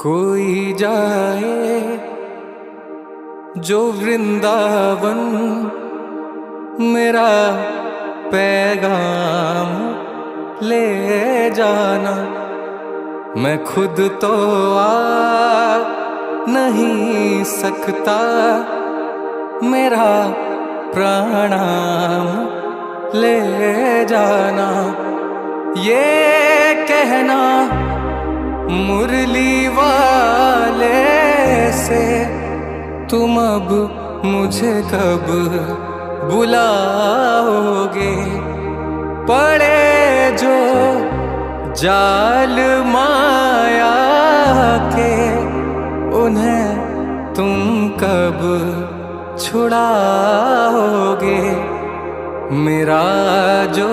कोई जाए जो वृंदावन, मेरा पैगाम ले जाना। मैं खुद तो आ नहीं सकता, मेरा प्रणाम ले जाना। ये कहना मुरली वाले से, तुम अब मुझे कब बुलाओगे। पड़े जो जाल माया के, उन्हें तुम कब छुड़ाओगे। मेरा जो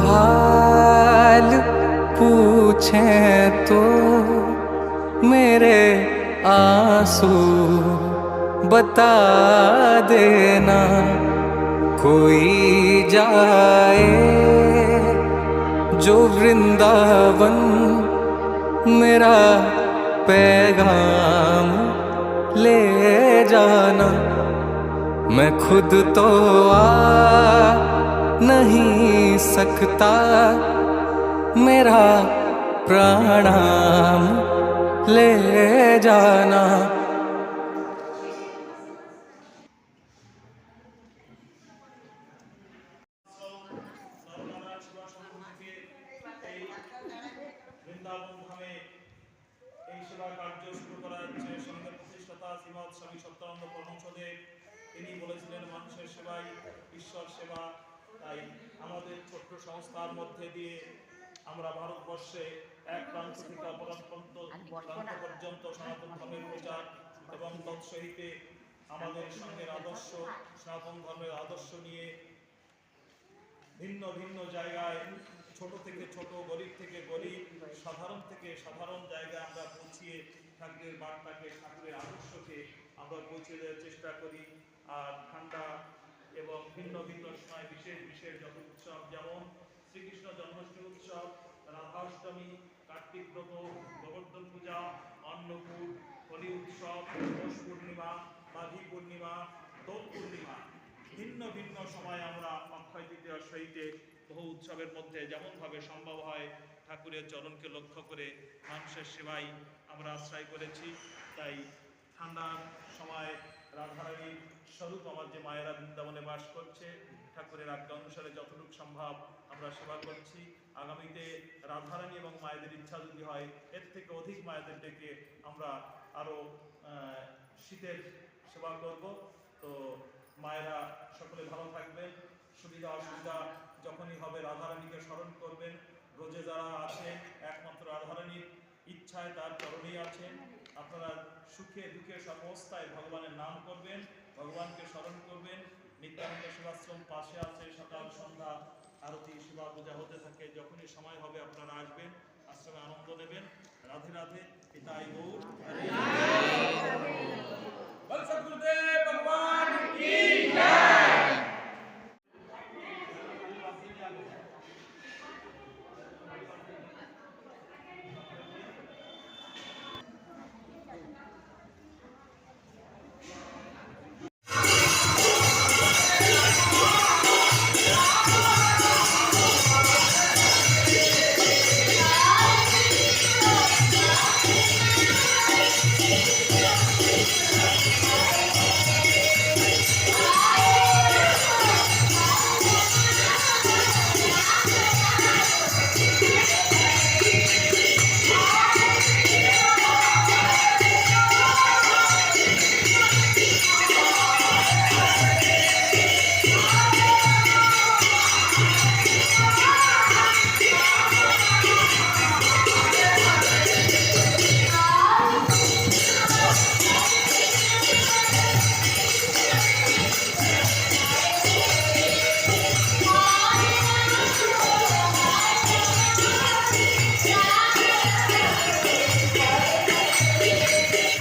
हाल पूछें तो मेरे आंसू बता देना। कोई जाए जो वृंदावन, मेरा पैगाम ले जाना। मैं खुद तो आ नहीं सकता, मेरा प्रणाम ले जाना। বৃন্দাবন ধামে এই সেবা কার্য শুরু করা হচ্ছে। সঙ্গের প্রতিষ্ঠাতা শ্রীমৎ স্বামী সত্যানন্দ পরমহংসদেব তিনি বলেছিলেন, মানুষের সেবাই ঈশ্বর সেবা। তাই আমাদের ছোট্ট সংস্থার মধ্যে দিয়ে আমরা ভারতবর্ষে এক প্রান্ত থেকে অপর প্রান্ত পর্যন্ত সনাতন ধর্মের প্রচার এবং তৎসহিতে আমাদের সঙ্গের আদর্শ, সনাতন ধর্মের আদর্শ নিয়ে ভিন্ন ভিন্ন জায়গায়, ছোট থেকে ছোট, গরিব থেকে গরিব, সাধারণ থেকে সাধারণ জায়গায় আমরা পৌঁছিয়ে ঠাকুরের বার্তাকে, ঠাকুরের আদর্শকে আমরা পৌঁছে দেওয়ার চেষ্টা করি। আর ঠান্ডা এবং ভিন্ন ভিন্ন সময় বিশেষ বিশেষ যত উৎসব, যেমন শ্রীকৃষ্ণ জন্মাষ্টমী উৎসব, রাধাষ্টমী, কার্তিক ব্রত, গোবর্ধন পূজা, অন্নকূট, হোলি উৎসব, পৌষ পূর্ণিমা, মাঘী পূর্ণিমা, দোল পূর্ণিমা, ভিন্ন ভিন্ন সময় আমরা অক্ষয় তৃতীয়ার সহিতে বহু উৎসবের মধ্যে যেমনভাবে সম্ভব হয় ঠাকুরের চরণকে লক্ষ্য করে মানুষের সেবাই আমরা আশ্রয় করেছি। তাই ঠান্ডার সময় রাধারানীর স্বরূপ আমার যে মায়েরা বৃন্দাবনে বাস করছে, ঠাকুরের আজ্ঞা অনুসারে যতটুকু সম্ভব আমরা সেবা করছি। আগামীতে রাধারানী এবং মায়েদের ইচ্ছা যদি হয়, এর থেকে অধিক মায়েদের ডেকে আমরা আরও শীতের সেবা করব। তো মায়েরা সকলে ভালো থাকবেন। সুবিধা অসুবিধা যখনই হবে রাধারানীকে স্মরণ করবেন। রোজে যারা আছেন একমাত্র রাধারানীর ইচ্ছায় তার চরণেই আছেন। আপনারা সুখে দুঃখে সর্বাবস্থায় ভগবানের নাম করবেন, ভগবানকে স্মরণ করবেন। নিত্যানন্দ সেবাশ্রম পাশে আছে, সকাল সন্ধ্যা আরতি সেবা পূজা হতে থাকে। যখনই সময় হবে আপনারা আসবেন, আশ্রমে আনন্দ নেবেন। রাধে রাধে। পিতাই গৌর।